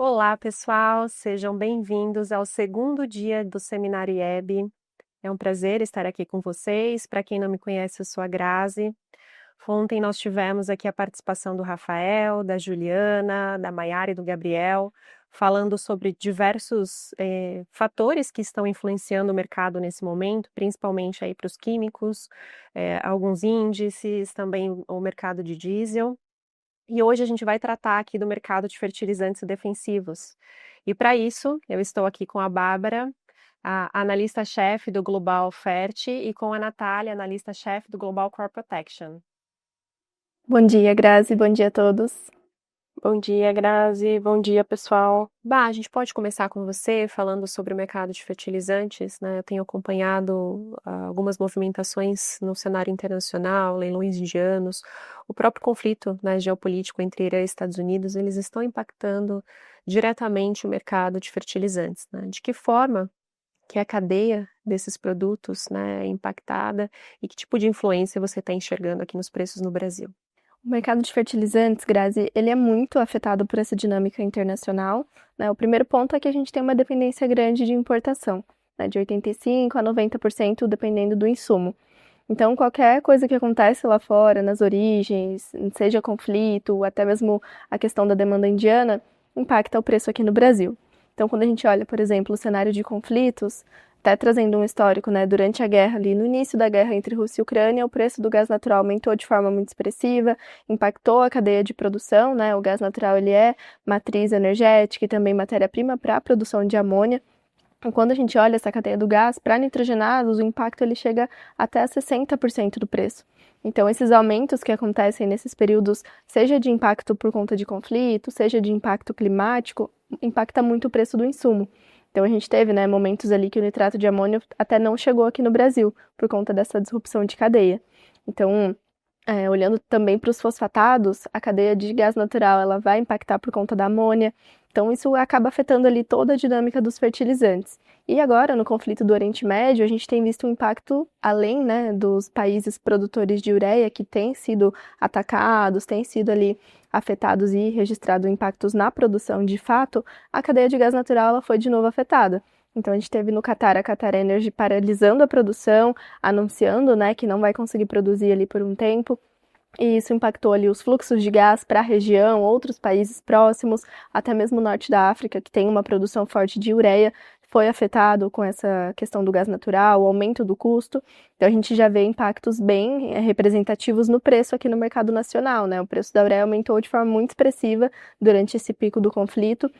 Olá, pessoal, sejam bem-vindos ao segundo dia do Seminário IEB. É um prazer estar aqui com vocês. Para quem não me conhece, eu sou a Grazi. Ontem nós tivemos aqui a participação do Rafael, da Juliana, da Maiara e do Gabriel, falando sobre diversos fatores que estão influenciando o mercado nesse momento, principalmente aí para os químicos, alguns índices, também o mercado de diesel. E hoje a gente vai tratar aqui do mercado de fertilizantes defensivos. E para isso, eu estou aqui com a Bárbara, a analista-chefe do Global Ferti, e com a Natália, analista-chefe do Global Crop Protection. Bom dia, Grazi. Bom dia a todos. Bom dia, Grazi. Bom dia, pessoal. A gente pode começar com você falando sobre o mercado de fertilizantes, né? Eu tenho acompanhado algumas movimentações no cenário internacional, leilões indianos, o próprio conflito, né, geopolítico entre Irã e Estados Unidos, eles estão impactando diretamente o mercado de fertilizantes, né? De que forma que a cadeia desses produtos, né, é impactada e que tipo de influência você está enxergando aqui nos preços no Brasil? O mercado de fertilizantes, Grazi, ele é muito afetado por essa dinâmica internacional, né? O primeiro ponto é que a gente tem uma dependência grande de importação, né? De 85% a 90% dependendo do insumo. Então, qualquer coisa que acontece lá fora, nas origens, seja conflito, até mesmo a questão da demanda indiana, impacta o preço aqui no Brasil. Então, quando a gente olha, por exemplo, o cenário de conflitos, até trazendo um histórico, né, durante a guerra ali, no início da guerra entre Rússia e Ucrânia, o preço do gás natural aumentou de forma muito expressiva, impactou a cadeia de produção, né? O gás natural ele é matriz energética e também matéria-prima para a produção de amônia. Quando a gente olha essa cadeia do gás, para nitrogenados, o impacto ele chega até 60% do preço. Então, esses aumentos que acontecem nesses períodos, seja de impacto por conta de conflito, seja de impacto climático, impacta muito o preço do insumo. Então, a gente teve, né, momentos ali que o nitrato de amônio até não chegou aqui no Brasil, por conta dessa disrupção de cadeia. Então, olhando também para os fosfatados, a cadeia de gás natural ela vai impactar por conta da amônia. Então, isso acaba afetando ali toda a dinâmica dos fertilizantes. E agora, no conflito do Oriente Médio, a gente tem visto um impacto além, né, dos países produtores de ureia que têm sido atacados, têm sido ali afetados e registrado impactos na produção de fato, a cadeia de gás natural ela foi de novo afetada. Então, a gente teve no Catar a Qatar Energy paralisando a produção, anunciando, né, que não vai conseguir produzir ali por um tempo. E isso impactou ali os fluxos de gás para a região, outros países próximos, até mesmo o norte da África, que tem uma produção forte de ureia, foi afetado com essa questão do gás natural, o aumento do custo. Então a gente já vê impactos bem representativos no preço aqui no mercado nacional, né? O preço da ureia aumentou de forma muito expressiva durante esse pico do conflito.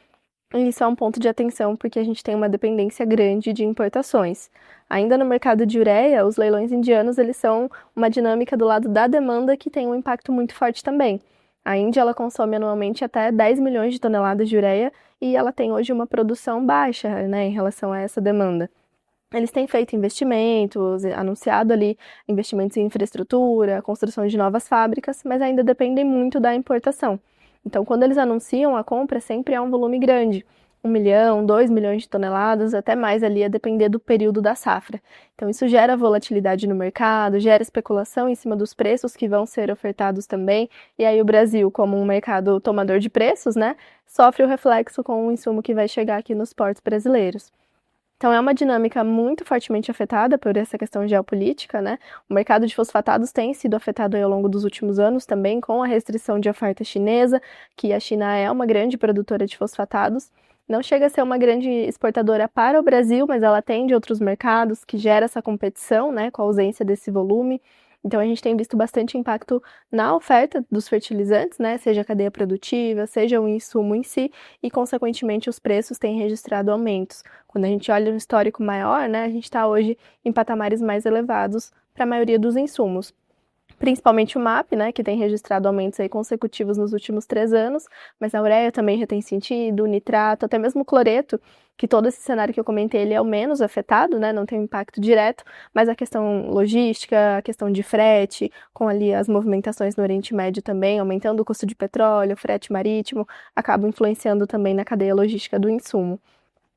E isso é um ponto de atenção porque a gente tem uma dependência grande de importações. Ainda no mercado de ureia, os leilões indianos eles são uma dinâmica do lado da demanda que tem um impacto muito forte também. A Índia ela consome anualmente até 10 milhões de toneladas de ureia e ela tem hoje uma produção baixa, né, em relação a essa demanda. Eles têm feito investimentos, anunciado ali investimentos em infraestrutura, construção de novas fábricas, mas ainda dependem muito da importação. Então, quando eles anunciam a compra, sempre é um volume grande. 1 milhão, 2 milhões de toneladas, até mais ali, a depender do período da safra. Então, isso gera volatilidade no mercado, gera especulação em cima dos preços que vão ser ofertados também. E aí, o Brasil, como um mercado tomador de preços, né, sofre o reflexo com o insumo que vai chegar aqui nos portos brasileiros. Então, é uma dinâmica muito fortemente afetada por essa questão geopolítica, né? O mercado de fosfatados tem sido afetado ao longo dos últimos anos também com a restrição de oferta chinesa, que a China é uma grande produtora de fosfatados. Não chega a ser uma grande exportadora para o Brasil, mas ela atende outros mercados, que gera essa competição, né, com a ausência desse volume. Então, a gente tem visto bastante impacto na oferta dos fertilizantes, né, seja a cadeia produtiva, seja o insumo em si, e, consequentemente, os preços têm registrado aumentos. Quando a gente olha um histórico maior, né, a gente está hoje em patamares mais elevados para a maioria dos insumos. Principalmente o MAP, né, que tem registrado aumentos aí consecutivos nos últimos 3 anos, mas a ureia também já tem sentido, o nitrato, até mesmo o cloreto, que todo esse cenário que eu comentei, ele é o menos afetado, né, não tem um impacto direto, mas a questão logística, a questão de frete, com ali as movimentações no Oriente Médio também, aumentando o custo de petróleo, frete marítimo, acaba influenciando também na cadeia logística do insumo.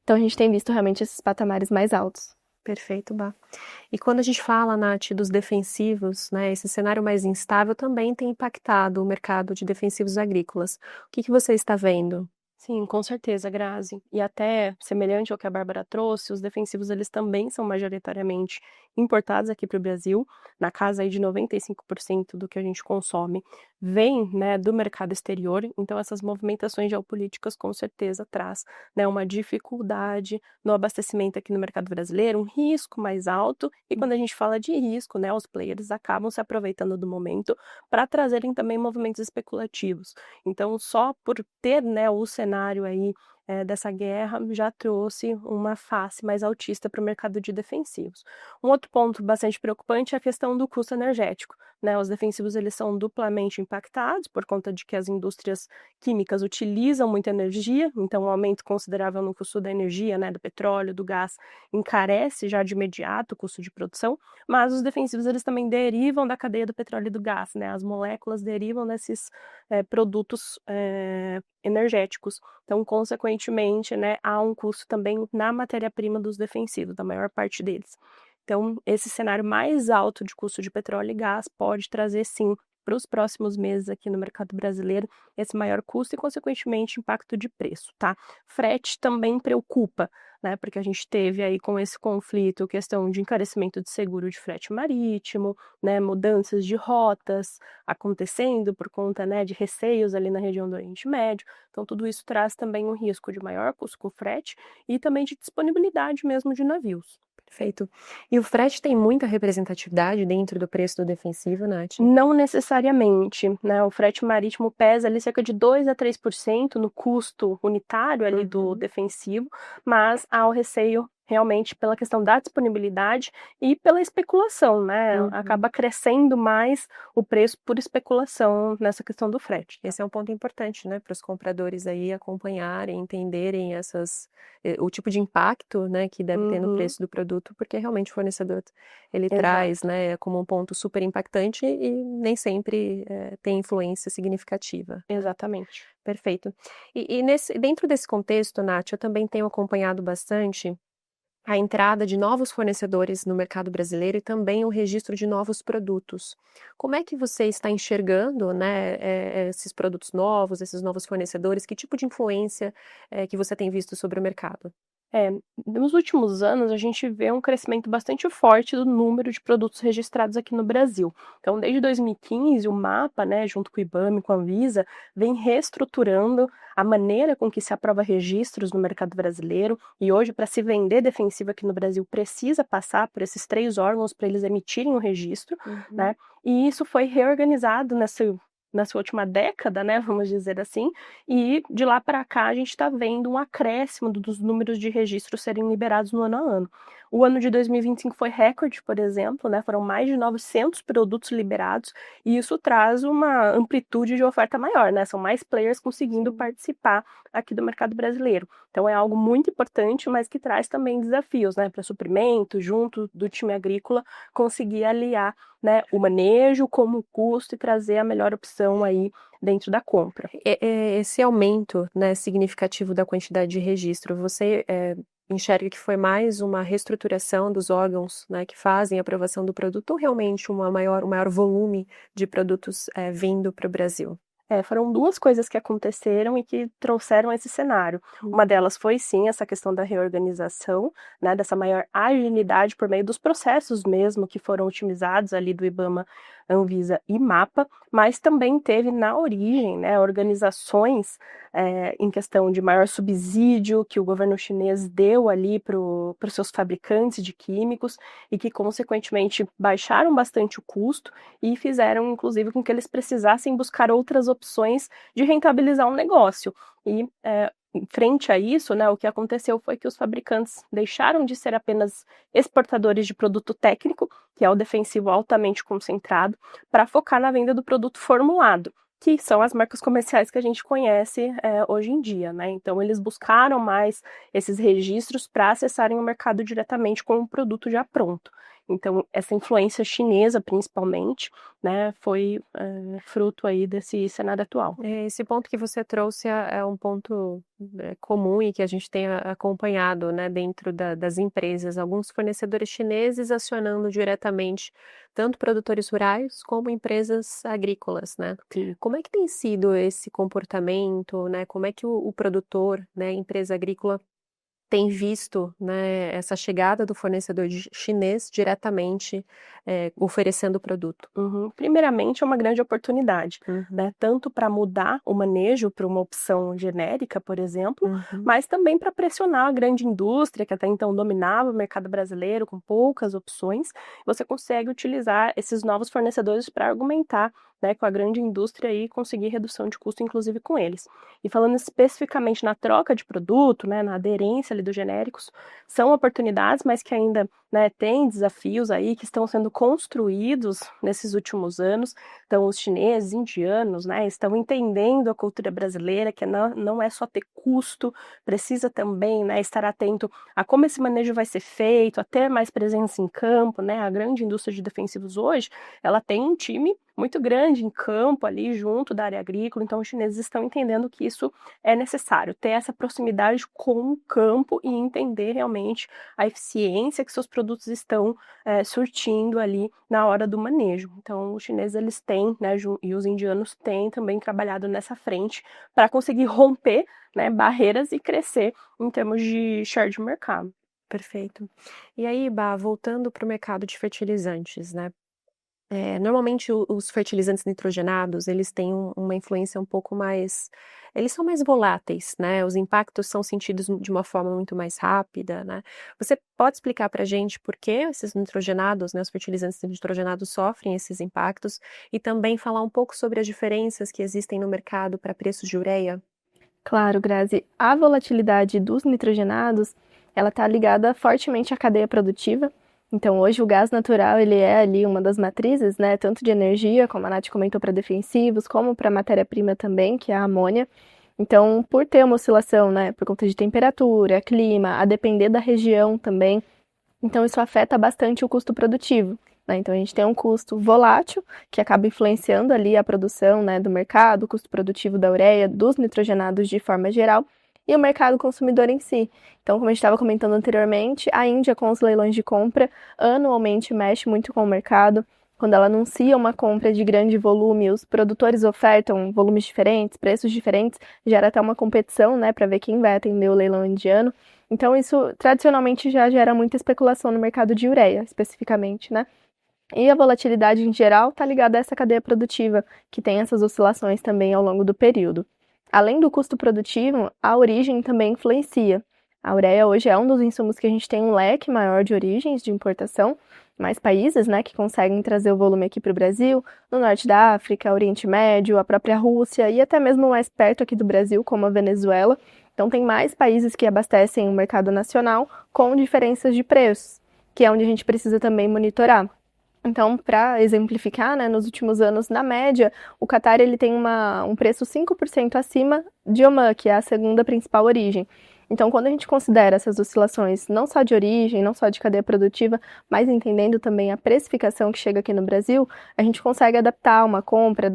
Então a gente tem visto realmente esses patamares mais altos. Perfeito, Bá. E quando a gente fala, Nath, dos defensivos, né, esse cenário mais instável também tem impactado o mercado de defensivos agrícolas. O que você está vendo? Sim, com certeza, Grazi. E até semelhante ao que a Bárbara trouxe, os defensivos eles também são majoritariamente importados aqui para o Brasil, na casa aí de 95% do que a gente consome vem, né, do mercado exterior. Então essas movimentações geopolíticas com certeza traz, né, uma dificuldade no abastecimento aqui no mercado brasileiro, um risco mais alto. E quando a gente fala de risco, né, os players acabam se aproveitando do momento para trazerem também movimentos especulativos. Então, só por ter, né, o cenário aí dessa guerra já trouxe uma face mais altista para o mercado de defensivos. Um outro ponto bastante preocupante é a questão do custo energético, né? Os defensivos eles são duplamente impactados por conta de que as indústrias químicas utilizam muita energia, então um aumento considerável no custo da energia, né, do petróleo, do gás, encarece já de imediato o custo de produção, mas os defensivos eles também derivam da cadeia do petróleo e do gás, né? As moléculas derivam desses produtos energéticos. Então, consequentemente, né, há um custo também na matéria-prima dos defensivos, da maior parte deles. Então, esse cenário mais alto de custo de petróleo e gás pode trazer, sim, para os próximos meses aqui no mercado brasileiro, esse maior custo e, consequentemente, impacto de preço, tá? Frete também preocupa, né? Porque a gente teve aí com esse conflito questão de encarecimento de seguro de frete marítimo, né? Mudanças de rotas acontecendo por conta, né, de receios ali na região do Oriente Médio. Então, tudo isso traz também um risco de maior custo com frete e também de disponibilidade mesmo de navios. Perfeito. E o frete tem muita representatividade dentro do preço do defensivo, Nath? Não necessariamente, né? O frete marítimo pesa ali cerca de 2 a 3% no custo unitário ali do defensivo, mas há o receio realmente pela questão da disponibilidade e pela especulação, né? Acaba crescendo mais o preço por especulação nessa questão do frete. Esse é um ponto importante, né, para os compradores aí acompanharem, entenderem o tipo de impacto, né, que deve ter no preço do produto, porque realmente o fornecedor, ele traz, né, como um ponto super impactante e nem sempre tem influência significativa. Exatamente. Perfeito. E dentro desse contexto, Nath, eu também tenho acompanhado bastante a entrada de novos fornecedores no mercado brasileiro e também o registro de novos produtos. Como é que você está enxergando, né, esses produtos novos, esses novos fornecedores? Que tipo de influência que você tem visto sobre o mercado? Nos últimos anos, a gente vê um crescimento bastante forte do número de produtos registrados aqui no Brasil. Então, desde 2015, o MAPA, né, junto com o IBAMA e com a Anvisa, vem reestruturando a maneira com que se aprova registros no mercado brasileiro. E hoje, para se vender defensivo aqui no Brasil, precisa passar por esses 3 órgãos para eles emitirem o registro, né? E isso foi reorganizado nessa última década, né, vamos dizer assim, e de lá para cá a gente está vendo um acréscimo dos números de registros serem liberados no ano a ano. O ano de 2025 foi recorde, por exemplo, né, foram mais de 900 produtos liberados, e isso traz uma amplitude de oferta maior, né, são mais players conseguindo participar aqui do mercado brasileiro. Então é algo muito importante, mas que traz também desafios, né, para suprimento, junto do time agrícola, conseguir aliar, né, o manejo como o custo e trazer a melhor opção aí dentro da compra. Esse aumento, né, significativo da quantidade de registro, você enxerga que foi mais uma reestruturação dos órgãos, né, que fazem a aprovação do produto ou realmente um maior volume de produtos vindo para o Brasil? Foram 2 coisas que aconteceram e que trouxeram esse cenário. Uma delas foi sim essa questão da reorganização, né, dessa maior agilidade por meio dos processos mesmo que foram otimizados ali do IBAMA, Anvisa e MAPA, mas também teve na origem, né, organizações em questão de maior subsídio que o governo chinês deu ali para os seus fabricantes de químicos e que consequentemente baixaram bastante o custo e fizeram inclusive com que eles precisassem buscar outras opções de rentabilizar um negócio. E frente a isso, né, o que aconteceu foi que os fabricantes deixaram de ser apenas exportadores de produto técnico, que é o defensivo altamente concentrado, para focar na venda do produto formulado, que são as marcas comerciais que a gente conhece hoje em dia, né? Então eles buscaram mais esses registros para acessarem o mercado diretamente com o produto já pronto. Então, essa influência chinesa, principalmente, né, foi fruto aí desse cenário atual. Esse ponto que você trouxe é um ponto comum e que a gente tem acompanhado, né, dentro das empresas, alguns fornecedores chineses acionando diretamente tanto produtores rurais como empresas agrícolas, né? Sim. Como é que tem sido esse comportamento, né? Como é que o produtor, né, empresa agrícola tem visto, né, essa chegada do fornecedor chinês diretamente, oferecendo o produto? Uhum. Primeiramente, é uma grande oportunidade, né? Tanto para mudar o manejo para uma opção genérica, por exemplo, Uhum. mas também para pressionar a grande indústria que até então dominava o mercado brasileiro com poucas opções. Você consegue utilizar esses novos fornecedores para argumentar, né, com a grande indústria e conseguir redução de custo, inclusive com eles. E falando especificamente na troca de produto, né, na aderência ali dos genéricos, são oportunidades, mas que ainda, né, tem desafios aí que estão sendo construídos nesses últimos anos. Então, os chineses, indianos, né, estão entendendo a cultura brasileira, que não é só ter custo, precisa também, né, estar atento a como esse manejo vai ser feito, a ter mais presença em campo, né. A grande indústria de defensivos hoje, ela tem um time muito grande em campo ali junto da área agrícola, então os chineses estão entendendo que isso é necessário, ter essa proximidade com o campo e entender realmente a eficiência que seus produtos estão surtindo ali na hora do manejo. Então, os chineses eles têm, né, e os indianos têm também trabalhado nessa frente para conseguir romper, né, barreiras e crescer em termos de share de mercado. Perfeito. E aí, Bá, voltando para o mercado de fertilizantes, né? Normalmente os fertilizantes nitrogenados, eles têm uma influência um pouco mais, eles são mais voláteis, né, os impactos são sentidos de uma forma muito mais rápida, né. Você pode explicar para a gente por que esses nitrogenados, né, os fertilizantes nitrogenados sofrem esses impactos e também falar um pouco sobre as diferenças que existem no mercado para preços de ureia? Claro, Grazi, a volatilidade dos nitrogenados, ela está ligada fortemente à cadeia produtiva. Então, hoje o gás natural, ele é ali uma das matrizes, né, tanto de energia, como a Nath comentou, para defensivos, como para matéria-prima também, que é a amônia. Então, por ter uma oscilação, né, por conta de temperatura, clima, a depender da região também, então isso afeta bastante o custo produtivo, né? Então a gente tem um custo volátil que acaba influenciando ali a produção, né, do mercado, o custo produtivo da ureia, dos nitrogenados de forma geral, e o mercado consumidor em si. Então, como a gente estava comentando anteriormente, a Índia com os leilões de compra anualmente mexe muito com o mercado. Quando ela anuncia uma compra de grande volume, os produtores ofertam volumes diferentes, preços diferentes, gera até uma competição, né, para ver quem vai atender o leilão indiano. Então, isso tradicionalmente já gera muita especulação no mercado de ureia, especificamente, né? E a volatilidade em geral está ligada a essa cadeia produtiva, que tem essas oscilações também ao longo do período. Além do custo produtivo, a origem também influencia. A ureia hoje é um dos insumos que a gente tem um leque maior de origens de importação, mais países, né, que conseguem trazer o volume aqui para o Brasil, no norte da África, Oriente Médio, a própria Rússia e até mesmo mais perto aqui do Brasil, como a Venezuela. Então, tem mais países que abastecem o mercado nacional com diferenças de preços, que é onde a gente precisa também monitorar. Então, para exemplificar, né, nos últimos anos, na média, o Qatar ele tem um preço 5% acima de Omã, que é a segunda principal origem. Então, quando a gente considera essas oscilações, não só de origem, não só de cadeia produtiva, mas entendendo também a precificação que chega aqui no Brasil, a gente consegue adaptar uma compra,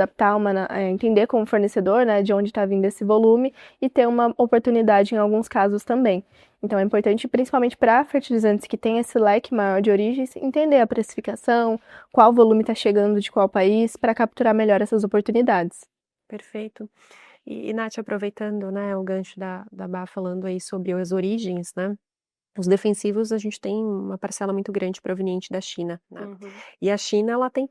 entender como fornecedor, né, de onde está vindo esse volume e ter uma oportunidade em alguns casos também. Então, é importante, principalmente para fertilizantes que têm esse leque maior de origens, entender a precificação, qual volume está chegando de qual país, para capturar melhor essas oportunidades. Perfeito. E Nath, aproveitando, né, o gancho da Bá falando aí sobre as origens, né, os defensivos a gente tem uma parcela muito grande proveniente da China, né, e a China ela tem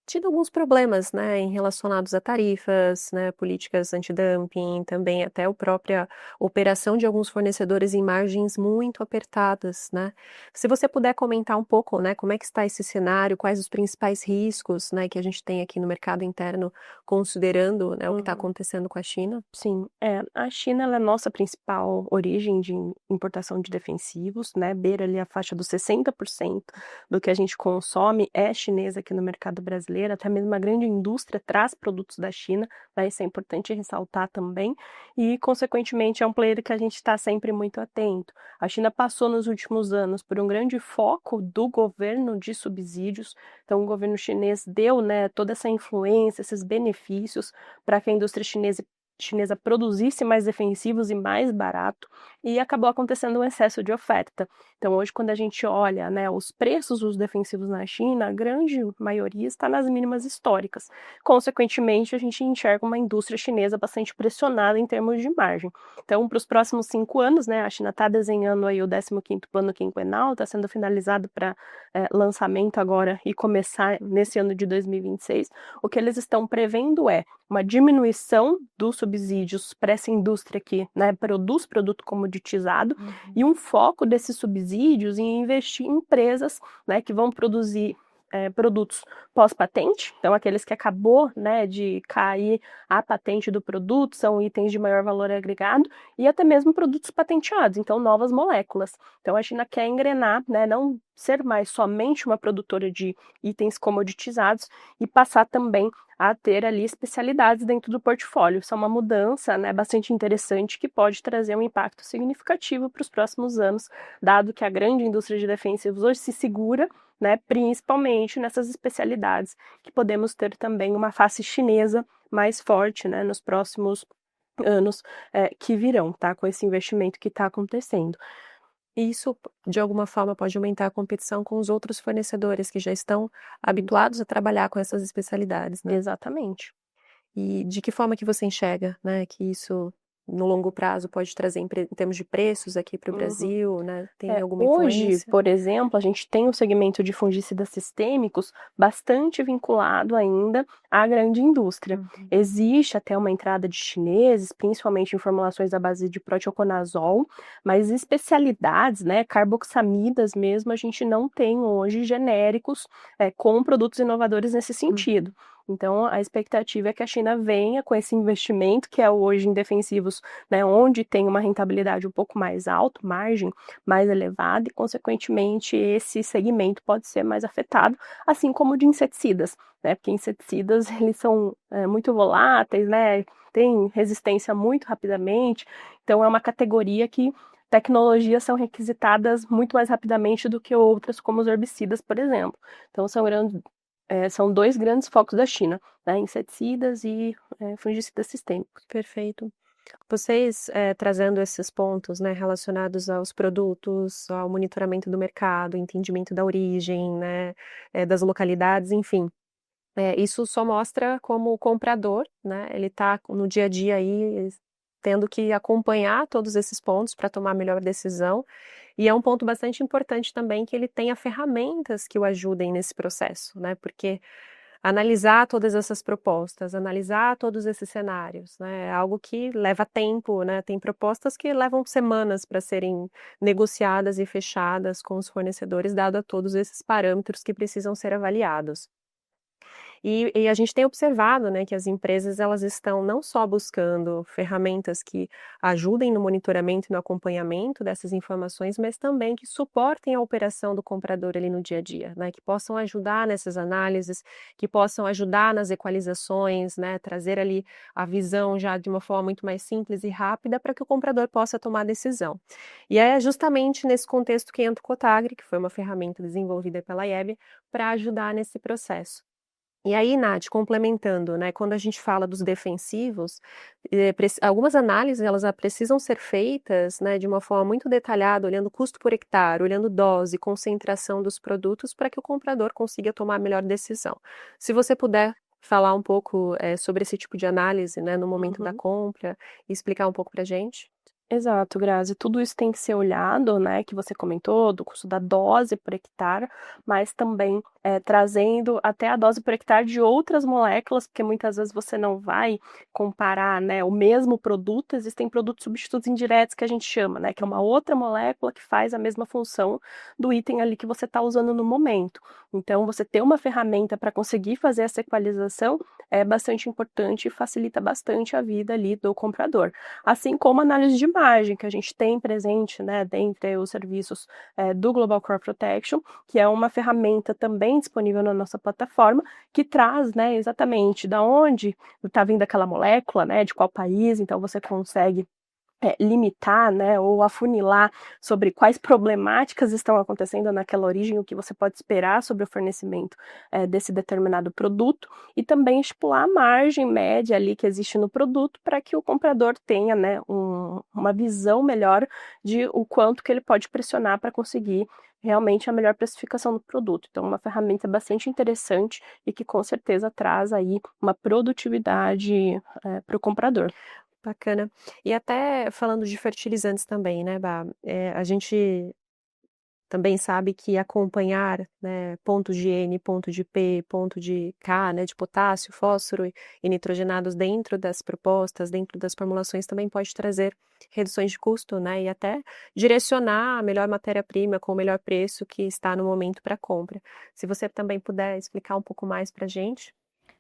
tido alguns problemas, né, em relacionados a tarifas, né, políticas antidumping, também até a própria operação de alguns fornecedores em margens muito apertadas, né. Se você puder comentar um pouco, né, como é que está esse cenário, quais os principais riscos, né, que a gente tem aqui no mercado interno, considerando, né, o que está acontecendo com a China? Sim, a China ela é a nossa principal origem de importação de defensivos, né, beira ali a faixa dos 60% do que a gente consome é chinesa aqui no mercado brasileiro. brasileira, até mesmo a grande indústria traz produtos da China, né, isso é importante ressaltar também, e consequentemente é um player que a gente está sempre muito atento. A China passou nos últimos anos por um grande foco do governo de subsídios, então o governo chinês deu, né, toda essa influência, esses benefícios para que a indústria chinesa produzisse mais defensivos e mais barato, e acabou acontecendo um excesso de oferta. Então hoje quando a gente olha, né, os preços dos defensivos na China, a grande maioria está nas mínimas históricas. Consequentemente, a gente enxerga uma indústria chinesa bastante pressionada em termos de margem. Então, para os próximos 5 anos, né, a China está desenhando aí o 15º plano quinquenal, está sendo finalizado para lançamento agora e começar nesse ano de 2026. O que eles estão prevendo é uma diminuição dos subsídios para essa indústria que, né, produz produto comoditizado e um foco desses subsídios em investir em empresas, né, que vão produzir produtos pós-patente, então aqueles que acabou, né, de cair a patente do produto, são itens de maior valor agregado, e até mesmo produtos patenteados, então novas moléculas. Então a China quer engrenar, né, não ser mais somente uma produtora de itens comoditizados e passar também a ter ali especialidades dentro do portfólio. Isso é uma mudança, né, bastante interessante que pode trazer um impacto significativo para os próximos anos, dado que a grande indústria de defensivos hoje se segura, né, principalmente nessas especialidades, que podemos ter também uma face chinesa mais forte, né, nos próximos anos que virão, tá, com esse investimento que está acontecendo. E isso, de alguma forma, pode aumentar a competição com os outros fornecedores que já estão habituados a trabalhar com essas especialidades, né? Exatamente. E de que forma que você enxerga, né, que isso no longo prazo pode trazer em termos de preços aqui para o Brasil, né? Tem alguma Hoje, influência? por exemplo, a gente tem o segmento de fungicidas sistêmicos bastante vinculado ainda à grande indústria. Existe até uma entrada de chineses, principalmente em formulações à base de proteoconazol, mas especialidades, né, carboxamidas mesmo, a gente não tem hoje genéricos com produtos inovadores nesse sentido. Então, a expectativa é que a China venha com esse investimento, que é hoje em defensivos, né, onde tem uma rentabilidade um pouco mais alta, margem mais elevada, e, consequentemente, esse segmento pode ser mais afetado, assim como o de inseticidas, né, porque inseticidas, eles são muito voláteis, né, têm resistência muito rapidamente, então é uma categoria que tecnologias são requisitadas muito mais rapidamente do que outras, como os herbicidas, por exemplo. Então, são dois grandes focos da China, né, inseticidas e fungicidas sistêmicos. Perfeito. Vocês trazendo esses pontos, né, relacionados aos produtos, ao monitoramento do mercado, entendimento da origem, né, das localidades, enfim, isso só mostra como o comprador, né, ele está no dia a dia aí tendo que acompanhar todos esses pontos para tomar a melhor decisão. E é um ponto bastante importante também que ele tenha ferramentas que o ajudem nesse processo, né? Porque analisar todas essas propostas, analisar todos esses cenários, né? É algo que leva tempo, né? Tem propostas que levam semanas para serem negociadas e fechadas com os fornecedores, dado a todos esses parâmetros que precisam ser avaliados. E a gente tem observado, né, que as empresas elas estão não só buscando ferramentas que ajudem no monitoramento e no acompanhamento dessas informações, mas também que suportem a operação do comprador ali no dia a dia, né, que possam ajudar nessas análises, que possam ajudar nas equalizações, né, trazer ali a visão já de uma forma muito mais simples e rápida para que o comprador possa tomar decisão. E é justamente nesse contexto que entra o Cotagri, que foi uma ferramenta desenvolvida pela IEB, para ajudar nesse processo. E aí, Nath, complementando, né, quando a gente fala dos defensivos, algumas análises elas precisam ser feitas, né, de uma forma muito detalhada, olhando custo por hectare, olhando dose, concentração dos produtos, para que o comprador consiga tomar a melhor decisão. Se você puder falar um pouco sobre esse tipo de análise, né, no momento da compra, e explicar um pouco para a gente. Exato, Grazi. Tudo isso tem que ser olhado, né, que você comentou, do custo da dose por hectare, mas também trazendo até a dose por hectare de outras moléculas, porque muitas vezes você não vai comparar, né, o mesmo produto, existem produtos substitutos indiretos que a gente chama, né, que é uma outra molécula que faz a mesma função do item ali que você está usando no momento. Então, você ter uma ferramenta para conseguir fazer essa equalização é bastante importante e facilita bastante a vida ali do comprador. Assim como a análise de imagem, que a gente tem presente, né, dentre os serviços do Global Crop Protection, que é uma ferramenta também tem disponível na nossa plataforma, que traz, né, exatamente da onde está vindo aquela molécula, né, de qual país, então você consegue limitar, né, ou afunilar sobre quais problemáticas estão acontecendo naquela origem, o que você pode esperar sobre o fornecimento desse determinado produto, e também estipular a margem média ali que existe no produto para que o comprador tenha, né, uma visão melhor de o quanto que ele pode pressionar para conseguir realmente a melhor precificação do produto. Então, uma ferramenta bastante interessante e que com certeza traz aí uma produtividade para o comprador. Bacana. E até falando de fertilizantes também, né, Bá, a gente também sabe que acompanhar, né, pontos de N, ponto de P, ponto de K, né, de potássio, fósforo e nitrogenados dentro das propostas, dentro das formulações também pode trazer reduções de custo, né, e até direcionar a melhor matéria-prima com o melhor preço que está no momento para compra. Se você também puder explicar um pouco mais para a gente.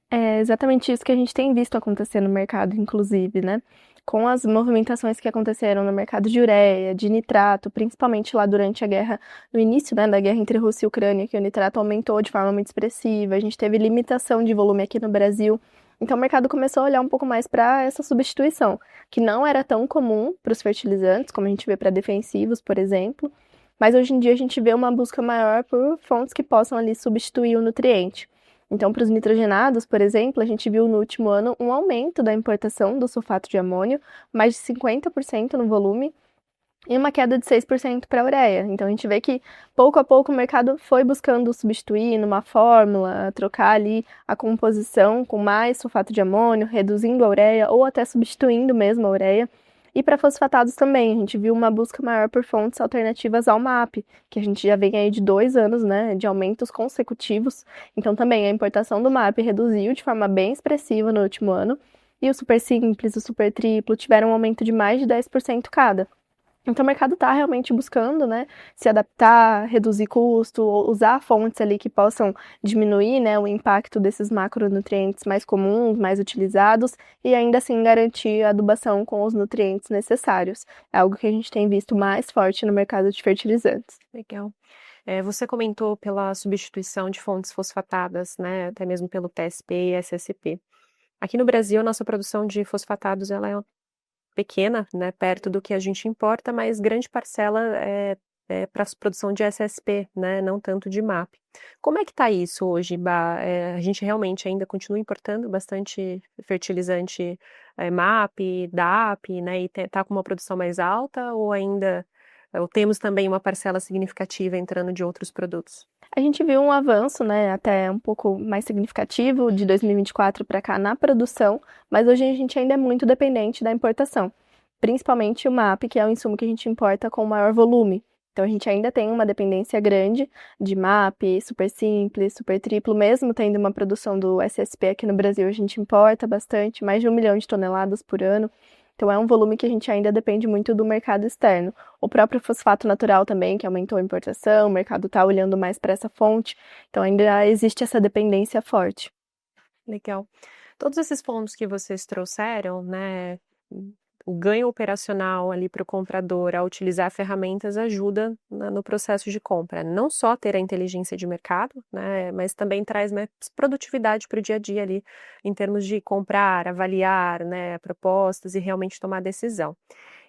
É exatamente isso que a gente tem visto acontecer no mercado, inclusive, né? Com as movimentações que aconteceram no mercado de ureia, de nitrato, principalmente lá durante a guerra, no início, né, da guerra entre Rússia e Ucrânia, que o nitrato aumentou de forma muito expressiva, a gente teve limitação de volume aqui no Brasil. Então o mercado começou a olhar um pouco mais para essa substituição, que não era tão comum para os fertilizantes, como a gente vê para defensivos, por exemplo. Mas hoje em dia a gente vê uma busca maior por fontes que possam ali substituir o nutriente. Então, para os nitrogenados, por exemplo, a gente viu no último ano um aumento da importação do sulfato de amônio, mais de 50% no volume, e uma queda de 6% para a ureia. Então, a gente vê que, pouco a pouco, o mercado foi buscando substituir numa fórmula, trocar ali a composição com mais sulfato de amônio, reduzindo a ureia ou até substituindo mesmo a ureia. E para fosfatados também, a gente viu uma busca maior por fontes alternativas ao MAP, que a gente já vem aí de 2 anos, né, de aumentos consecutivos. Então também a importação do MAP reduziu de forma bem expressiva no último ano, e o super simples, o super triplo tiveram um aumento de mais de 10% cada. Então, o mercado está realmente buscando, né, se adaptar, reduzir custo, usar fontes ali que possam diminuir, né, o impacto desses macronutrientes mais comuns, mais utilizados, e ainda assim garantir a adubação com os nutrientes necessários. É algo que a gente tem visto mais forte no mercado de fertilizantes. Legal. Você comentou pela substituição de fontes fosfatadas, né, até mesmo pelo TSP e SSP. Aqui no Brasil, a nossa produção de fosfatados ela é pequena, né, perto do que a gente importa, mas grande parcela é para a produção de SSP, né, não tanto de MAP. Como é que está isso hoje, Bá? A gente realmente ainda continua importando bastante fertilizante MAP, DAP, né, e está com uma produção mais alta, ou temos também uma parcela significativa entrando de outros produtos? A gente viu um avanço, né, até um pouco mais significativo de 2024 para cá na produção, mas hoje a gente ainda é muito dependente da importação, principalmente o MAP, que é o insumo que a gente importa com maior volume. Então a gente ainda tem uma dependência grande de MAP, super simples, super triplo, mesmo tendo uma produção do SSP aqui no Brasil, a gente importa bastante, mais de 1 milhão de toneladas por ano. Então é um volume que a gente ainda depende muito do mercado externo. O próprio fosfato natural também, que aumentou a importação, o mercado está olhando mais para essa fonte, então ainda existe essa dependência forte. Legal. Todos esses pontos que vocês trouxeram, né, o ganho operacional ali para o comprador ao utilizar ferramentas ajuda no processo de compra. Não só ter a inteligência de mercado, né, mas também traz mais produtividade para o dia a dia ali, em termos de comprar, avaliar, né, propostas e realmente tomar decisão.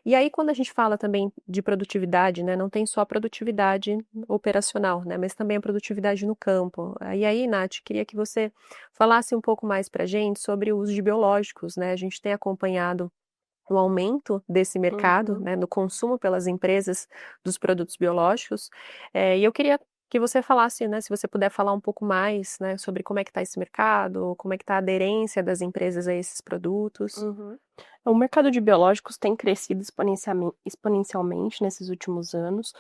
E aí, quando a gente fala também de produtividade, né, não tem só a produtividade operacional, né, mas também a produtividade no campo. E aí, Nath, queria que você falasse um pouco mais para a gente sobre o uso de biológicos, né? A gente tem acompanhado o aumento desse mercado, né, no consumo pelas empresas dos produtos biológicos, e eu queria que você falasse, né, se você puder falar um pouco mais, né, sobre como é que está esse mercado, como é que está a aderência das empresas a esses produtos. O mercado de biológicos tem crescido exponencialmente nesses últimos anos.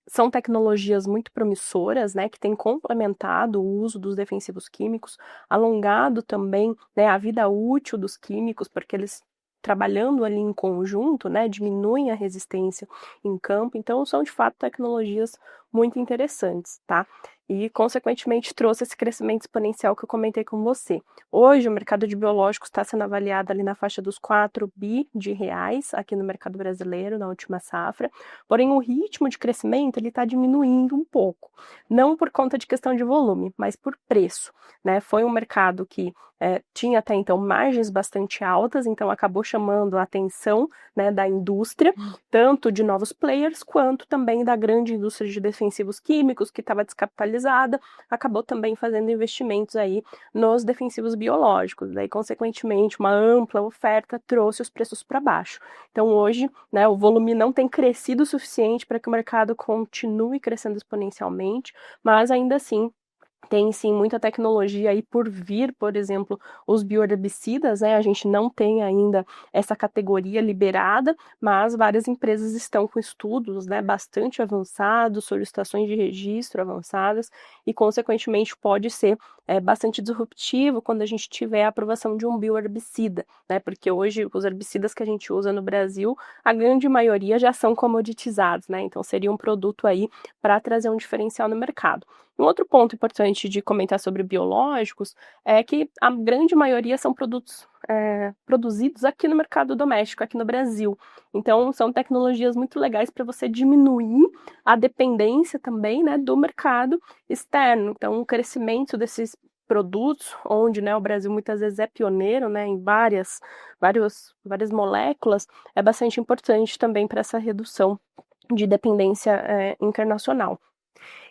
São tecnologias muito promissoras, né, que têm complementado o uso dos defensivos químicos, alongado também, né, a vida útil dos químicos, porque eles trabalhando ali em conjunto, né, diminuem a resistência em campo. Então, são de fato tecnologias muito interessantes, tá? e, consequentemente, trouxe esse crescimento exponencial que eu comentei com você. Hoje, o mercado de biológicos está sendo avaliado ali na faixa dos 4 bi de reais aqui no mercado brasileiro, na última safra, porém o ritmo de crescimento ele está diminuindo um pouco, não por conta de questão de volume, mas por preço, né? Foi um mercado que tinha até então margens bastante altas, então acabou chamando a atenção, né, da indústria, tanto de novos players, quanto também da grande indústria de defensivos químicos, que estava descapitalizada, acabou também fazendo investimentos aí nos defensivos biológicos, daí consequentemente uma ampla oferta trouxe os preços para baixo. Então hoje, né, o volume não tem crescido o suficiente para que o mercado continue crescendo exponencialmente, mas ainda assim tem sim muita tecnologia aí por vir, por exemplo, os bioherbicidas, né? A gente não tem ainda essa categoria liberada, mas várias empresas estão com estudos, né, bastante avançados, solicitações de registro avançadas, e consequentemente pode ser bastante disruptivo quando a gente tiver a aprovação de um bioherbicida, né? Porque hoje os herbicidas que a gente usa no Brasil, a grande maioria já são comoditizados, né? Então seria um produto aí para trazer um diferencial no mercado. Um outro ponto importante de comentar sobre biológicos é que a grande maioria são produtos produzidos aqui no mercado doméstico, aqui no Brasil. Então, são tecnologias muito legais para você diminuir a dependência também, né, do mercado externo. Então, o crescimento desses produtos, onde, né, o Brasil muitas vezes é pioneiro, né, em várias moléculas, é bastante importante também para essa redução de dependência internacional.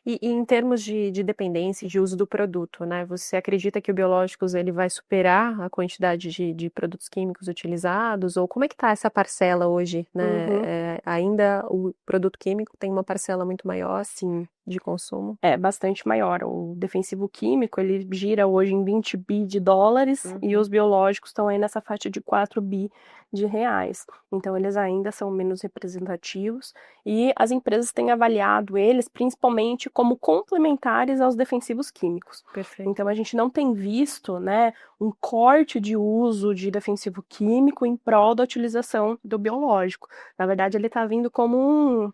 E em termos de dependência e de uso do produto, né, você acredita que o biológicos ele vai superar a quantidade de produtos químicos utilizados? Ou como é que está essa parcela hoje, né? Ainda o produto químico tem uma parcela muito maior, sim, de consumo? É bastante maior. O defensivo químico, ele gira hoje em 20 bi de dólares e os biológicos estão aí nessa faixa de 4 bi de reais. Então, eles ainda são menos representativos e as empresas têm avaliado eles principalmente como complementares aos defensivos químicos. Perfeito. Então, a gente não tem visto, né, um corte de uso de defensivo químico em prol da utilização do biológico. Na verdade, ele está vindo como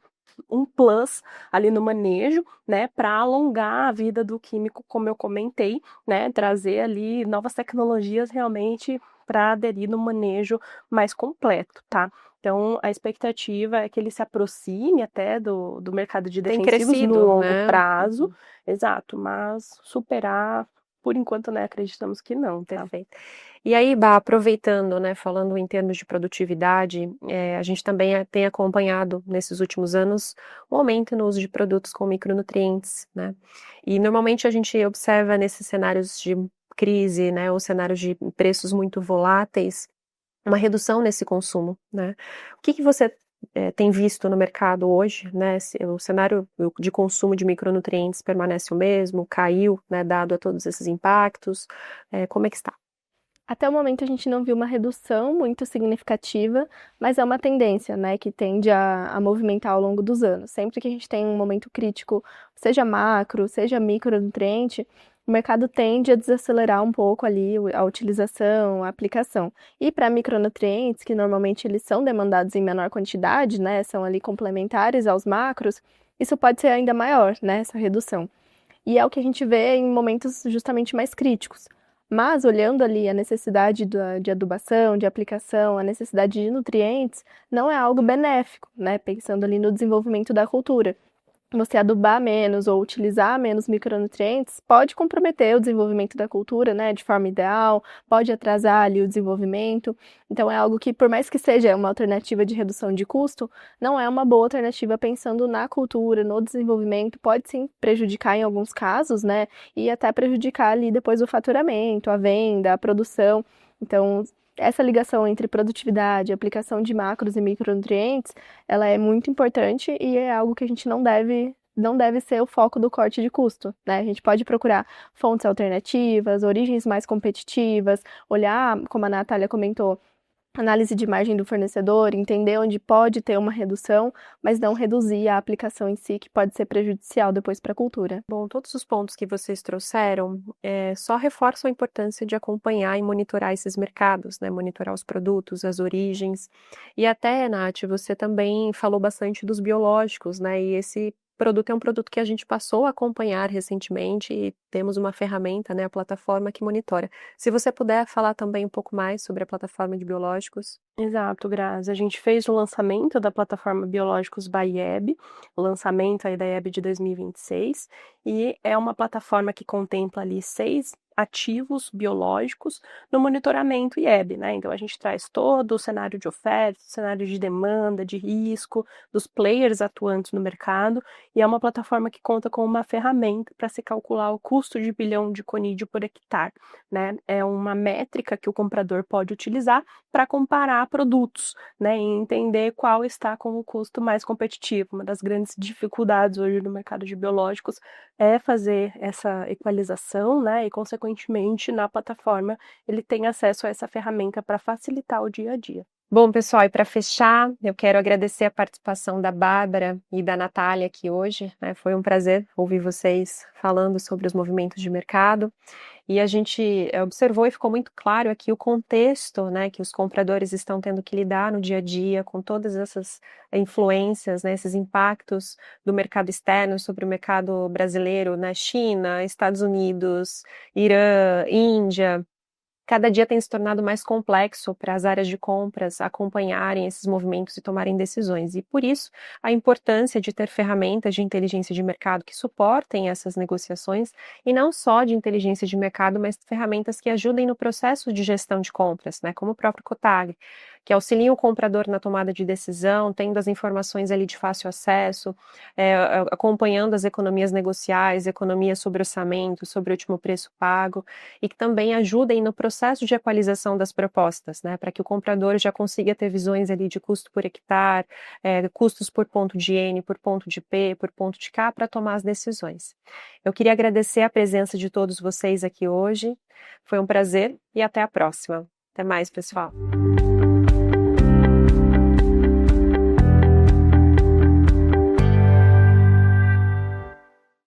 um plus ali no manejo, né, para alongar a vida do químico, como eu comentei, né, trazer ali novas tecnologias realmente para aderir no manejo mais completo, tá? Então, a expectativa é que ele se aproxime até do mercado de Tem defensivos crescido, no longo né? prazo, exato, mas superar, por enquanto, né, acreditamos que não, tá? Perfeito. E aí, Bá, aproveitando, né, falando em termos de produtividade, a gente também tem acompanhado nesses últimos anos um aumento no uso de produtos com micronutrientes, né? E normalmente a gente observa nesses cenários de crise, né, ou cenários de preços muito voláteis, uma redução nesse consumo, né? O que você tem visto no mercado hoje, né? O cenário de consumo de micronutrientes permanece o mesmo, caiu, né, dado a todos esses impactos? Como é que está? Até o momento a gente não viu uma redução muito significativa, mas é uma tendência, né, que tende a movimentar ao longo dos anos. Sempre que a gente tem um momento crítico, seja macro, seja micronutriente, o mercado tende a desacelerar um pouco ali a utilização, a aplicação. E para micronutrientes, que normalmente eles são demandados em menor quantidade, né, são ali complementares aos macros, isso pode ser ainda maior, né, essa redução. E é o que a gente vê em momentos justamente mais críticos. Mas, olhando ali a necessidade de adubação, de aplicação, a necessidade de nutrientes, não é algo benéfico, né? Pensando ali no desenvolvimento da cultura. Você adubar menos ou utilizar menos micronutrientes pode comprometer o desenvolvimento da cultura, né, de forma ideal, pode atrasar ali o desenvolvimento. Então é algo que, por mais que seja uma alternativa de redução de custo, não é uma boa alternativa pensando na cultura, no desenvolvimento, pode sim prejudicar em alguns casos, né, e até prejudicar ali depois o faturamento, a venda, a produção. Então, essa ligação entre produtividade e aplicação de macros e micronutrientes, ela é muito importante e é algo que a gente não deve ser o foco do corte de custo, né? A gente pode procurar fontes alternativas, origens mais competitivas, olhar, como a Natália comentou, análise de margem do fornecedor, entender onde pode ter uma redução, mas não reduzir a aplicação em si, que pode ser prejudicial depois para a cultura. Bom, todos os pontos que vocês trouxeram só reforçam a importância de acompanhar e monitorar esses mercados, né? Monitorar os produtos, as origens. E até, Nath, você também falou bastante dos biológicos, né? E esse produto é um produto que a gente passou a acompanhar recentemente e temos uma ferramenta, né, a plataforma que monitora. Se você puder falar também um pouco mais sobre a plataforma de biológicos. Exato, Grazi. A gente fez o lançamento da plataforma Biológicos by IEB, o lançamento aí da IEB de 2026, e é uma plataforma que contempla ali 6 ativos biológicos no monitoramento IEB, né? Então a gente traz todo o cenário de oferta, cenário de demanda, de risco, dos players atuantes no mercado, e é uma plataforma que conta com uma ferramenta para se calcular o custo de bilhão de conídeo por hectare, né? É uma métrica que o comprador pode utilizar para comparar produtos, né, e entender qual está com o custo mais competitivo. Uma das grandes dificuldades hoje no mercado de biológicos é fazer essa equalização, né, e consequentemente na plataforma ele tem acesso a essa ferramenta para facilitar o dia a dia. Bom, pessoal, e para fechar, eu quero agradecer a participação da Bárbara e da Natália aqui hoje, né? Foi um prazer ouvir vocês falando sobre os movimentos de mercado. E a gente observou e ficou muito claro aqui o contexto, né, que os compradores estão tendo que lidar no dia a dia com todas essas influências, né, esses impactos do mercado externo sobre o mercado brasileiro, na China, Estados Unidos, Irã, Índia. Cada dia tem se tornado mais complexo para as áreas de compras acompanharem esses movimentos e tomarem decisões. E por isso, a importância de ter ferramentas de inteligência de mercado que suportem essas negociações, e não só de inteligência de mercado, mas ferramentas que ajudem no processo de gestão de compras, né, como o próprio Cotag, que auxiliam o comprador na tomada de decisão, tendo as informações ali de fácil acesso, acompanhando as economias negociais, economias sobre orçamento, sobre o último preço pago, e que também ajudem no processo de equalização das propostas, né, para que o comprador já consiga ter visões ali de custo por hectare, custos por ponto de N, por ponto de P, por ponto de K, para tomar as decisões. Eu queria agradecer a presença de todos vocês aqui hoje, foi um prazer e até a próxima. Até mais, pessoal.